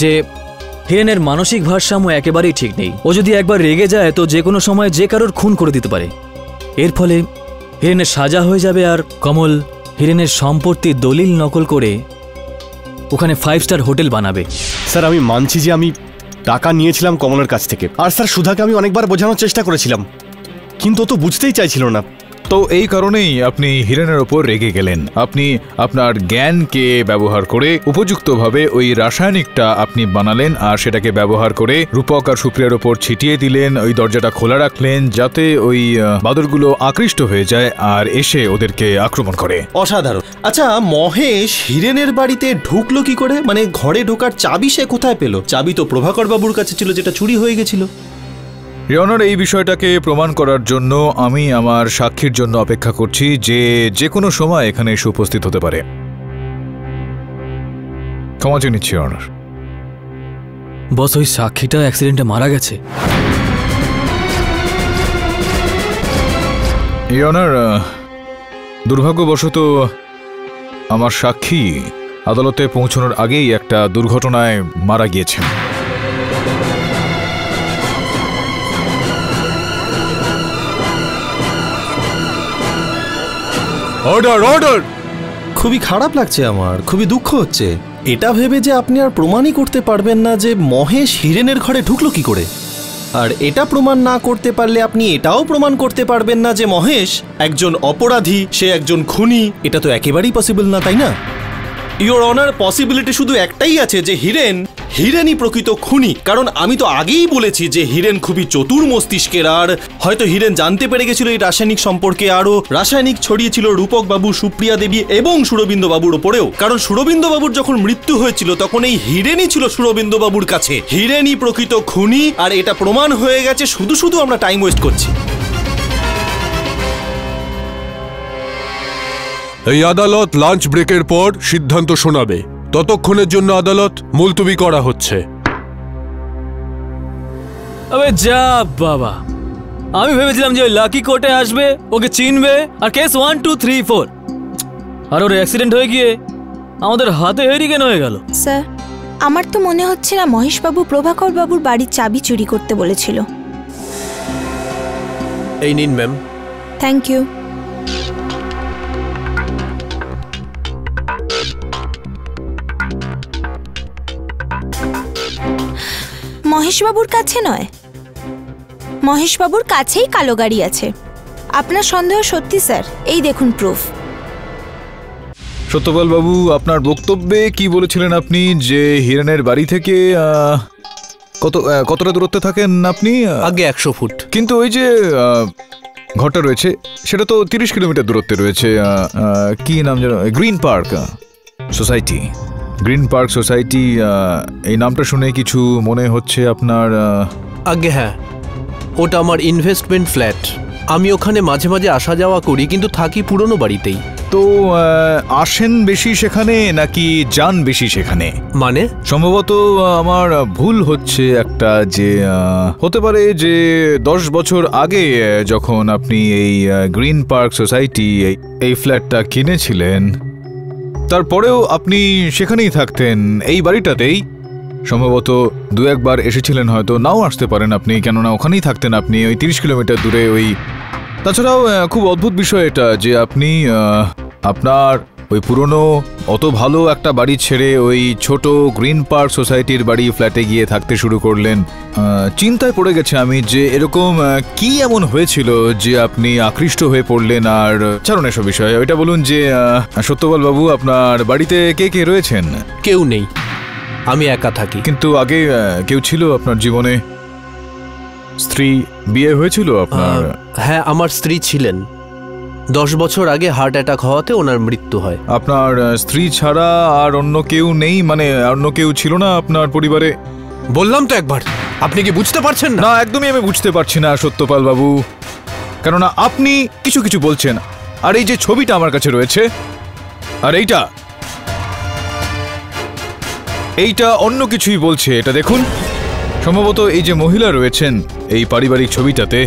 যে হিরেনের মানসিক ভারসাম্য একেবারেই ঠিক নেই, ও যদি একবার রেগে যায় তো যে কোনো সময় যে কারোর খুন করে দিতে পারে। এর ফলে হিরেনের সাজা হয়ে যাবে, আর কমল হিরেনের সম্পত্তির দলিল নকল করে ওখানে 5 স্টার হোটেল বানাবে। স্যার আমি মানছি যে আমি টাকা নিয়েছিলাম কমলের কাছ থেকে, আর স্যার সুধাকে আমি অনেকবার বোঝানোর চেষ্টা করেছিলাম, কিন্তু ও তো বুঝতেই চাইছিল না। তো এই কারণেই আপনি হিরেনের ওপর রেগে গেলেন। আপনি আপনার জ্ঞানকে ব্যবহার করে উপযুক্তভাবে ওই রাসায়নিকটা আপনি বানালেন, আর সেটাকে ব্যবহার করে রূপক আর সুপ্রিয়ার ওপর ছিটিয়ে দিলেন। ওই দরজাটা খোলা রাখলেন যাতে ওই বাদরগুলো আকৃষ্ট হয়ে যায় আর এসে ওদেরকে আক্রমণ করে। অসাধারণ। আচ্ছা, মহেশ হিরেনের বাড়িতে ঢুকলো কি করে? মানে ঘরে ঢোকার চাবি সে কোথায় পেল? চাবি তো প্রভাকর বাবুর কাছে ছিল, যেটা চুরি হয়ে গেছিল। ইওর অনার, এই বিষয়টাকে প্রমাণ করার জন্য আমি আমার সাক্ষীর জন্য অপেক্ষা করছি, যে কোনো সময় এখানে এসে উপস্থিত হতে পারে। ক্ষমা চেয়ে নিচ্ছি ইওর অনার। বস, ওই সাক্ষীটা অ্যাক্সিডেন্টে মারা গেছে। ইওর অনার, দুর্ভাগ্যবশত আমার সাক্ষী আদালতে পৌঁছানোর আগেই একটা দুর্ঘটনায় মারা গিয়েছেন। Order, order! খুবই খারাপ লাগছে আমার, খুবই দুঃখ হচ্ছে এটা ভেবে যে আপনি আর প্রমাণই করতে পারবেন না যে মহেশ হিরেনের ঘরে ঢুকলো কি করে। আর এটা প্রমাণ না করতে পারলে আপনি এটাও প্রমাণ করতে পারবেন না যে মহেশ একজন অপরাধী, সে একজন খুনি। এটা তো একেবারেই পসিবল না, তাই না? ইওর অনার, পসিবিলিটি শুধু একটাই আছে যে হিরেনই প্রকৃত খুনি। কারণ আমি তো আগেই বলেছি যে হিরেন খুবই চতুর মস্তিষ্কের, আর হয়তো হিরেন জানতে পেরে গেছিল এই রাসায়নিক সম্পর্কে, আরও রাসায়নিক ছড়িয়েছিল রূপক বাবু, সুপ্রিয়া দেবী এবং সুরবিন্দ বাবুর ওপরেও। কারণ সুরবিন্দ বাবুর যখন মৃত্যু হয়েছিল তখন এই হিরেনই ছিল সুরবিন্দ বাবুর কাছে। হিরেনই প্রকৃত খুনি, আর এটা প্রমাণ হয়ে গেছে। শুধু আমরা টাইম ওয়েস্ট করছি। এই আদালত লাঞ্চ ব্রেকের পর সিদ্ধান্ত শোনাবে। ততক্ষণের জন্য আদালত মুলতবি করা হচ্ছে। আবে যা বাবা, আমি ভেবেছিলাম যে ওই লাকি কোর্টে আসবে, ওকে চিনবে, আর কেস 1, 2, 3, 4, আর ওর অ্যাক্সিডেন্ট হয়ে গিয়ে আমাদের হাতে হেরিকেন হয়ে গেল। স্যার, আমার তো মনে হচ্ছে না মহেশবাবু প্রভাকর বাবুর বাড়ির চাবি চুরি করতে বলেছিল। এই নিন ম্যাম। Thank you. মহেশবাবুর কাছে নয়, মহেশবাবুর কাছেই কালো গাড়ি আছে। আপনার সন্দেহ সত্যি স্যার, এই দেখুন প্রুফ। সত্যপাল বাবু, আপনার বক্তব্যে কি বলেছিলেন আপনি যে হিরেনের বাড়ি থেকে কতটা দূরত্বে থাকেন আপনি? আগে 100 ফুট। কিন্তু ওই যে ঘরটা রয়েছে সেটা তো 30 কিলোমিটার দূরত্বে রয়েছে। কি নাম যেন? Green park society. Green park society, এই নামটা শুনে কিছু মনে হচ্ছে আপনার? আগে হ্যাঁ, ওটা আমার ইনভেস্টমেন্ট ফ্ল্যাট। আমি ওখানে মাঝে মাঝে আসা যাওয়া করি, কিন্তু থাকি পুরনো বাড়িতেই। তো আসেন বেশি সেখানে নাকি যান বেশি সেখানে? মানে সম্ভবত আমার ভুল হচ্ছে একটা, যে হতে পারে যে 10 বছর আগে যখন আপনি এই গ্রিন পার্ক সোসাইটি এই ফ্ল্যাটটা কিনেছিলেন, তারপরেও আপনি সেখানেই থাকতেন, এই বাড়িটাতেই। সম্ভবত 2-1 বার এসেছিলেন, হয়তো নাও আসতে পারেন আপনি, কেননা ওখানেই থাকতেন আপনি, ওই 30 কিলোমিটার দূরে। ওই তাছাড়াও খুব অদ্ভুত বিষয় এটা যে আপনি আপনার ওই পুরনো অত ভালো একটা বাড়ি ছেড়ে ওই ছোট গ্রিন পার্ক সোসাইটির বাড়ি ফ্ল্যাটে গিয়ে থাকতে শুরু করলেন। চিন্তায় পড়ে গেছে আমি যে এরকম কি এমন হয়েছিল যে আপনি আকৃষ্ট হয়ে পড়লেন। আর ছাড়ুন এসব বিষয়ে, ওইটা বলুন যে সত্যপাল বাবু, আপনার বাড়িতে কে কে রয়েছেন? কেউ নেই, আমি একা থাকি। কিন্তু আগে কেউ ছিল আপনার জীবনে? স্ত্রী, বিয়ে হয়েছিল আপনার? হ্যাঁ, আমার স্ত্রী ছিলেন। 10 বছর আগে হার্ট অ্যাটাক হওয়াতে ওনার মৃত্যু হয়। আপনার স্ত্রী ছাড়া আর অন্য কেউ নেই? মানে অন্য কেউ ছিল না আপনার পরিবারে? বললাম তো একবার, আপনি কি বুঝতে পারছেন না? না, একদমই আমি বুঝতে পারছি না সত্যপাল বাবু, কেননা আপনি কিছু কিছু বলছেন, আর এই যে ছবিটা আমার কাছে রয়েছে, আর এইটা অন্য কিছুই বলছে। এটা দেখুন, সম্ভবত এই যে মহিলা রয়েছেন এই পারিবারিক ছবিটাতে,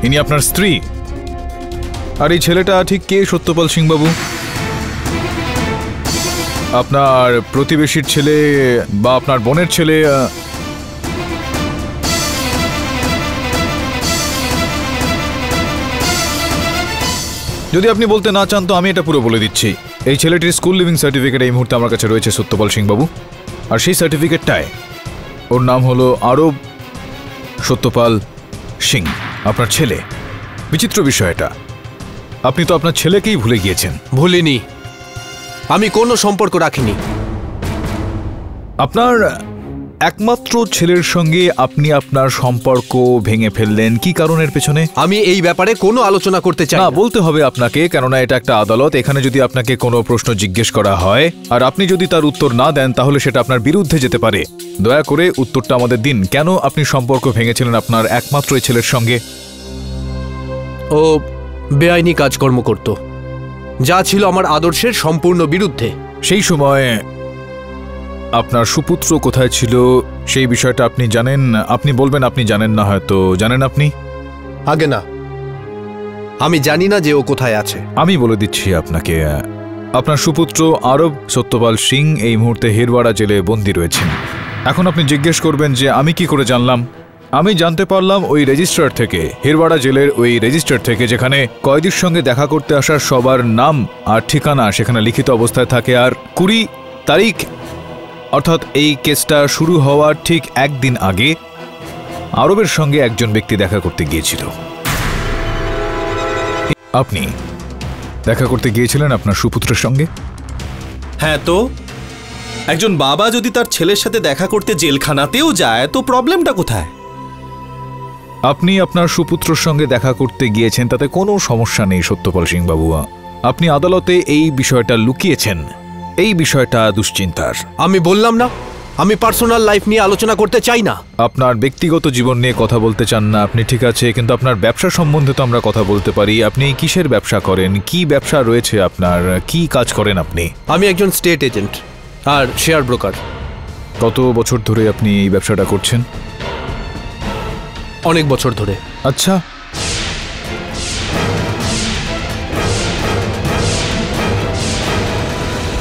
ইনি আপনার স্ত্রী। আর এই ছেলেটা ঠিক কে সত্যপাল সিং বাবু? আপনার প্রতিবেশীর ছেলে বা আপনার বোনের ছেলে? যদি আপনি বলতে না চান তো আমি এটা পুরো বলে দিচ্ছি। এই ছেলেটির স্কুল লিভিং সার্টিফিকেট এই মুহূর্তে আমার কাছে রয়েছে সত্যপাল সিং বাবু, আর সেই সার্টিফিকেটটায় ওর নাম হলো আরব সত্যপাল সিং, আপনার ছেলে। বিচিত্র বিষয় এটা, আপনি তো আপনার ছেলেকেই ভুলে গিয়েছেন। ভুলিনি, আমি কোনো সম্পর্ক রাখিনি। আপনার একমাত্র ছেলের সঙ্গে আপনি আপনার সম্পর্ক ভেঙে ফেললেন কি কারণের পেছনে? আমি এই ব্যাপারে কোনো আলোচনা করতে চাই না। বলতে হবে আপনাকে, কেননা এটা একটা আদালত। এখানে যদি আপনাকে কোনো প্রশ্ন জিজ্ঞেস করা হয় আর আপনি যদি তার উত্তর না দেন, তাহলে সেটা আপনার বিরুদ্ধে যেতে পারে। দয়া করে উত্তরটা আমাদের দিন, কেন আপনি সম্পর্ক ভেঙেছিলেন আপনার একমাত্র ছেলের সঙ্গে? ও বেআইনি কাজকর্ম করত, যা ছিল আমার আদর্শের সম্পূর্ণ বিরুদ্ধে। সেই সময় আপনার সুপুত্র কোথায় ছিল সেই বিষয়টা আপনি জানেন? আপনি বলবেন আপনি জানেন না, হয়তো জানেন আপনি। আগে না, আমি জানি না যে ও কোথায় আছে। আমি বলে দিচ্ছি আপনাকে, আপনার সুপুত্র আরব সত্যপাল সিং এই মুহূর্তে হিরওয়াড়া জেলে বন্দী রয়েছেন। এখন আপনি জিজ্ঞেস করবেন যে আমি কি করে জানলাম, আমি জানতে পারলাম ওই রেজিস্ট্রার থেকে, হিরওয়াড়া জেলের ওই রেজিস্ট্রার থেকে, যেখানে কয়েদির সঙ্গে দেখা করতে আসার সবার নাম আর ঠিকানা সেখানে লিখিত অবস্থায় থাকে। আর 20 তারিখ অর্থাৎ এই কেসটা শুরু হওয়ার ঠিক একদিন আগে আরবের সঙ্গে একজন ব্যক্তি দেখা করতে গিয়েছিল। আপনি দেখা করতে গিয়েছিলেন আপনার সুপুত্রের সঙ্গে? হ্যাঁ, তো একজন বাবা যদি তার ছেলের সাথে দেখা করতে জেলখানাতেও যায় তো প্রবলেমটা কোথায়? আপনি আপনার সুপুত্রর সঙ্গে দেখা করতে গিয়েছেন, তাতে কোনো সমস্যা নেই সত্যপাল সিং বাবু। আপনি আদালতে এই বিষয়টা লুকিয়েছেন, এই বিষয়টা দুশ্চিন্তার। আমি বললাম না আমি পার্সোনাল লাইফ নিয়ে আলোচনা করতে চাই না। আপনার ব্যক্তিগত জীবন নিয়ে কথা বলতে চান না, আপনি ঠিক আছে, কিন্তু আপনার ব্যবসা সম্বন্ধে তো আমরা কথা বলতে পারি। আপনি কিসের ব্যবসা করেন, কি ব্যবসা রয়েছে আপনার, কি কাজ করেন আপনি? আমি একজন স্টেট এজেন্ট আর শেয়ার ব্রোকার। কত বছর ধরে আপনি এই ব্যবসাটা করছেন? অনেক বছর ধরে। আচ্ছা,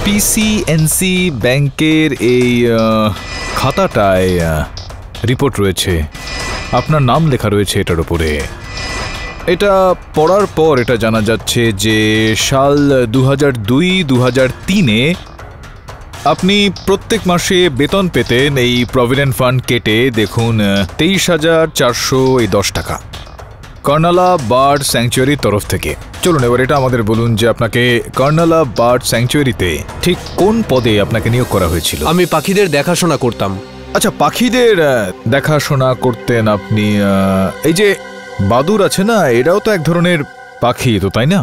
পিসিএনসি ব্যাংকের এই খাতাটায় রিপোর্ট রয়েছে, আপনার নাম লেখা রয়েছে এটার উপরে। এটা পড়ার পর এটা জানা যাচ্ছে যে সাল 2002-2003-এ আপনি প্রত্যেক মাসে বেতন পেতেন এই প্রভিডেন্ট ফান্ড কেটে, দেখুন 23,410 টাকা কর্নালা বার্ড স্যাংচুয়ারির তরফ থেকে। চলুন এবার এটা আমাদের বলুন যে আপনাকে কর্নালা বার্ড স্যাংচুয়ারিতে ঠিক কোন পদে আপনাকে নিয়োগ করা হয়েছিল? আমি পাখিদের দেখাশোনা করতাম। আচ্ছা, পাখিদের দেখাশোনা করতেন আপনি। এই যে বাদুর আছে না, এটাও তো এক ধরনের পাখি তো, তাই না?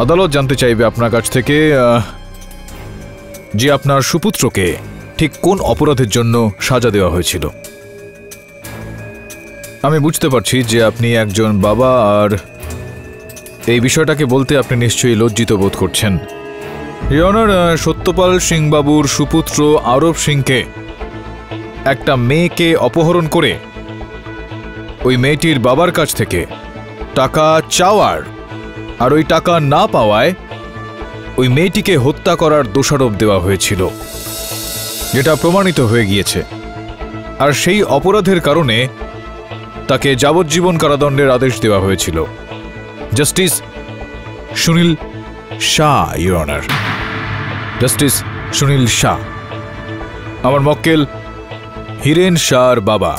আদালত জানতে চাইবে আপনার কাছ থেকে যে আপনার সুপুত্রকে ঠিক কোন অপরাধের জন্য সাজা দেওয়া হয়েছিল। আমি বুঝতে পারছি যে আপনি একজন বাবা, আর এই বিষয়টাকে বলতে আপনি নিশ্চয়ই লজ্জিত বোধ করছেন। ইয়নার, সত্যপাল সিং বাবুর সুপুত্র আরব সিংকে একটা মেয়েকে অপহরণ করে ওই মেয়েটির বাবার কাছ থেকে টাকা চাওয়ার আর ওই টাকা না পাওয়ায় ওই মেয়েটিকে হত্যা করার দোষারোপ দেওয়া হয়েছিল, যেটা প্রমাণিত হয়ে গিয়েছে। আর সেই অপরাধের কারণে তাকে যাবজ্জীবন কারাদণ্ডের আদেশ দেওয়া হয়েছিল। Justice Sunil Shah, your honour, justice Sunil Shah, আমার মক্কেল হিরেন শাহর বাবা।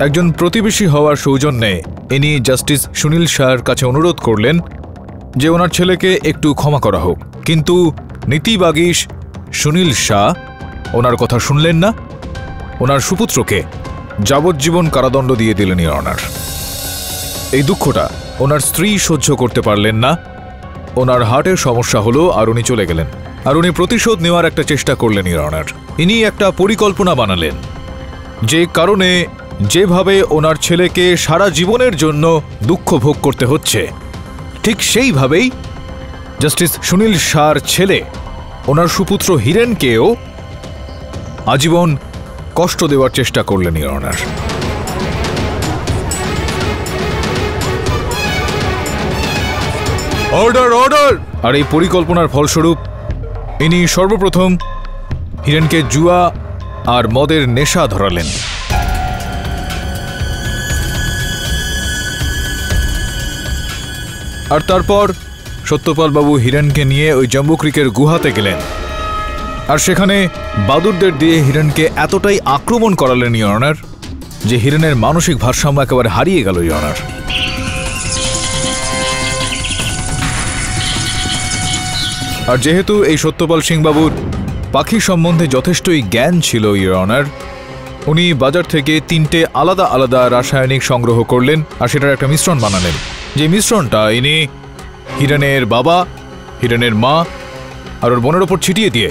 একজন প্রতিবেশী হওয়ার সৌজন্যে ইনি জাস্টিস সুনীল শাহর কাছে অনুরোধ করলেন যে ওনার ছেলেকে একটু ক্ষমা করা হোক, কিন্তু নীতিবাগীশ সুনীল শাহ ওনার কথা শুনলেন না, ওনার সুপুত্রকে যাবজ্জীবন কারাদণ্ড দিয়ে দিলেন ইওর অনার। এই দুঃখটা ওনার স্ত্রী সহ্য করতে পারলেন না, ওনার হার্টের সমস্যা হলো আর উনি চলে গেলেন। আর উনি প্রতিশোধ নেওয়ার একটা চেষ্টা করলেন ইওর অনার। ইনি একটা পরিকল্পনা বানালেন, যে কারণে যেভাবে ওনার ছেলেকে সারা জীবনের জন্য দুঃখ ভোগ করতে হচ্ছে, ঠিক সেইভাবেই জাস্টিস সুনীল শাহর ছেলে ওনার সুপুত্র হিরেনকেও আজীবন কষ্ট দেওয়ার চেষ্টা করলেন ইওর অনার। Order, order! আর এই পরিকল্পনার ফলস্বরূপ ইনি সর্বপ্রথম হিরেনকে জুয়া আর মদের নেশা ধরালেন। আর তারপর সত্যপাল বাবু হিরেনকে নিয়ে ওই জম্বু ক্রিকের গুহাতে গেলেন, আর সেখানে বাদুরদের দিয়ে হিরেনকে এতটাই আক্রমণ করালেন ইওর অনার যে হিরেনের মানসিক ভারসাম্য একেবারে হারিয়ে গেল ইওর অনার। আর যেহেতু এই সত্যপাল সিং বাবুর পাখি সম্বন্ধে যথেষ্টই জ্ঞান ছিল ইওর অনার, উনি বাজার থেকে 3টে আলাদা আলাদা রাসায়নিক সংগ্রহ করলেন আর সেটার একটা মিশ্রণ বানালেন। যে মিশ্রণটা ইনি হিরেনের বাবা, হিরেনের মা আর ওর বোনের ওপর ছিটিয়ে দিয়ে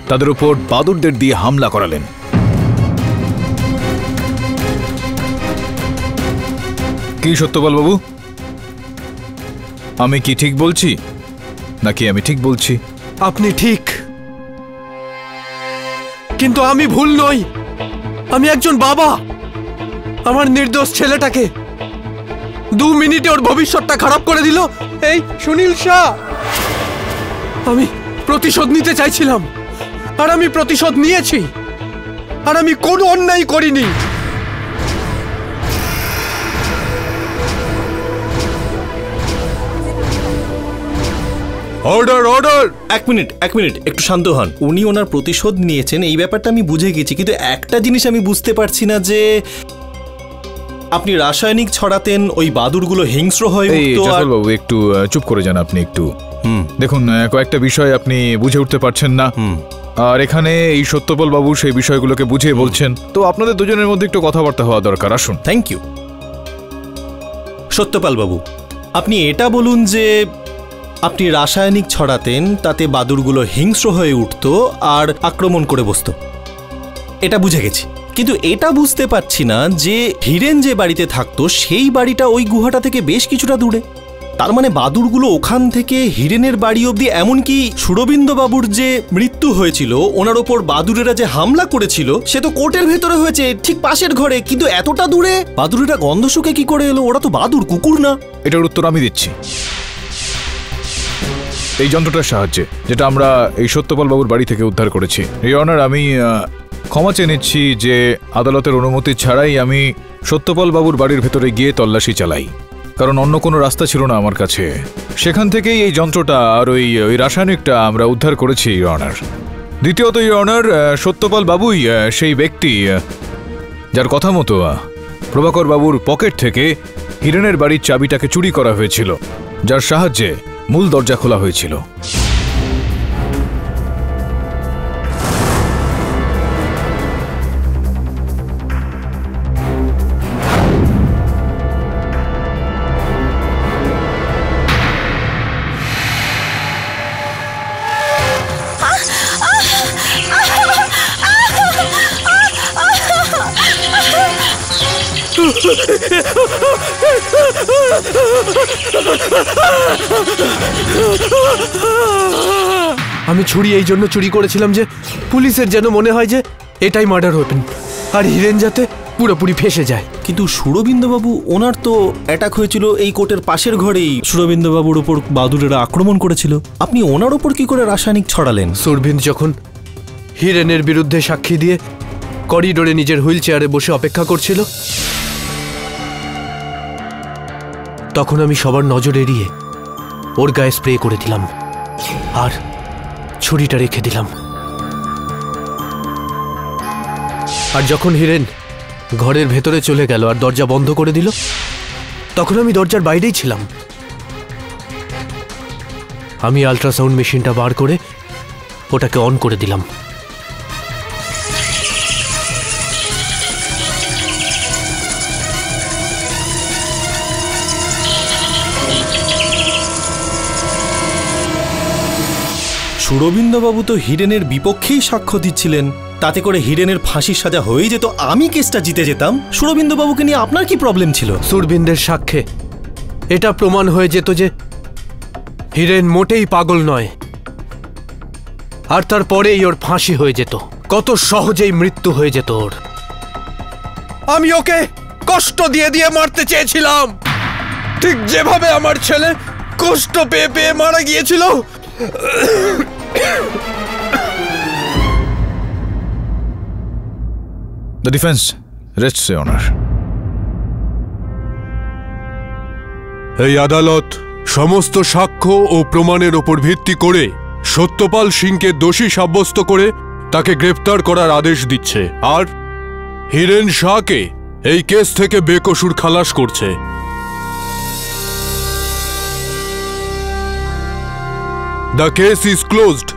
তাদের উপর বাদুরদের দিয়ে হামলা করালেন। কি সত্যপাল বাবু, আমি কি ঠিক বলছি নাকি আমি ঠিক বলছি? আপনি ঠিক, কিন্তু আমি ভুল নই। আমি একজন বাবা, আমার নির্দোষ ছেলেটাকে 2 মিনিটে ওর ভবিষ্যৎটা খারাপ করে দিল। এই সুনীল শাহ, আমি প্রতিশোধ নিতে চাইছিলাম, আর আমি প্রতিশোধ নিয়েছি, আর আমি কোনো অন্যায় করিনি। Order order. এক মিনিট একটু শান্ত হন। উনি ওনার প্রতিশোধ নিয়েছেন এই ব্যাপারটা আমি বুঝে গেছি, কিন্তু একটা জিনিস আমি বুঝতে পারছি না যে আপনি রাসায়নিক ছড়াতেন, ওই বাদুরগুলো হিংস্র হয়ে উঠতো। বাবু একটু চুপ করে যান আপনি একটু। দেখুন, কয়েকটা বিষয় আপনি বুঝে উঠতে পারছেন না, আর এখানে এই সত্যপাল বাবু সেই বিষয়গুলোকে বুঝিয়ে বলছেন, তো আপনাদের দুজনের মধ্যে একটু কথাবার্তা হওয়া দরকার। আসুন। Thank you. সত্যপাল বাবু, আপনি এটা বলুন যে আপনি রাসায়নিক ছড়াতেন, তাতে বাদুরগুলো হিংস্র হয়ে উঠত আর আক্রমণ করে বসতো, এটা বুঝে গেছি। কিন্তু এটা বুঝতে পারছি না যে হিরেন যে বাড়িতে থাকতো সেই বাড়িটা ওই গুহাটা থেকে বেশ কিছুটা দূরে। তার মানে বাদুরগুলো ওখান থেকে হিরেনের বাড়ি অবধি, এমনকি সুরবিন্দ বাবুর যে মৃত্যু হয়েছিল ওনার ওপর বাদুরেরা যে হামলা করেছিল সে তো কোর্টের ভেতরে হয়েছে, ঠিক পাশের ঘরে। কিন্তু এতটা দূরে বাদুরেরা গন্ধ শুকে কি করে এলো? ওরা তো বাদুর, কুকুর না। এটার উত্তর আমি দিচ্ছি। এই যন্ত্রটার সাহায্যে, যেটা আমরা এই সত্যপাল বাবুর বাড়ি থেকে উদ্ধার করেছি। এই অনার, আমি ক্ষমা চেয়ে নিচ্ছি যে আদালতের অনুমতি ছাড়াই আমি সত্যপাল বাবুর বাড়ির ভেতরে গিয়ে তল্লাশি চালাই, কারণ অন্য কোনো রাস্তা ছিল না আমার কাছে। সেখান থেকেই এই যন্ত্রটা আর ওই রাসায়নিকটা আমরা উদ্ধার করেছি, এই অনার। দ্বিতীয়ত, এই অনার, সত্যপাল বাবুই সেই ব্যক্তি যার কথা মতো প্রভাকর বাবুর পকেট থেকে হিরেনের বাড়ির চাবিটাকে চুরি করা হয়েছিল, যার সাহায্যে মূল দরজা খোলা হয়েছিল। আমি ছুরি এই জন্য চুরি করেছিলাম যে পুলিশের যেন মনে হয় যে এটাই মার্ডার ওয়েপন, আর হিরেন যাতে পুরোপুরি ফেসে যায়। কিন্তু সুরবিন্দবাবু, ওনার তো অ্যাটাক হয়েছিল এই কোর্টের পাশের ঘরেই। সুরবিন্দবাবুর উপর বাদুরেরা আক্রমণ করেছিল, আপনি ওনার ওপর কি করে রাসায়নিক ছড়ালেন? সুরবিন্দ যখন হিরেনের বিরুদ্ধে সাক্ষী দিয়ে করিডোরে নিজের হুইল চেয়ারে বসে অপেক্ষা করছিল, তখন আমি সবার নজর এড়িয়ে ওর গায়ে স্প্রে করে দিলাম আর ছুরিটা রেখে দিলাম। আর যখন হিরেন ঘরের ভেতরে চলে গেল আর দরজা বন্ধ করে দিল, তখন আমি দরজার বাইরেই ছিলাম। আমি আল্ট্রাসাউন্ড মেশিনটা বার করে ওটাকে অন করে দিলাম। সুরবিন্দবাবু তো হিরেনের বিপক্ষেই সাক্ষ্য দিচ্ছিলেন, তাতে করে হিরেনের ফাঁসির সাজা হয়ে যেত, আমি কেসটা জিতে যেতাম। সুরবিন্দবাবুকে নিয়ে আপনার কি প্রবলেম ছিল? সুরবিন্দের সাক্ষ্যে এটা প্রমাণ হয়ে যেত যে হিরেন মোটেই পাগল নয়, আর তারপরেই ওর ফাঁসি হয়ে যেত। কত সহজেই মৃত্যু হয়ে যেত ওর। আমি ওকে কষ্ট দিয়ে দিয়ে মারতে চেয়েছিলাম, ঠিক যেভাবে আমার ছেলে কষ্ট পেয়ে পেয়ে মারা গিয়েছিল। The defense rests, Your Honor. এই আদালত সমস্ত সাক্ষ্য ও প্রমাণের ওপর ভিত্তি করে সত্যপাল সিংকে দোষী সাব্যস্ত করে তাকে গ্রেফতার করার আদেশ দিচ্ছে, আর হিরেন শাহকে এই কেস থেকে বেকসুর খালাস করছে। The case is closed.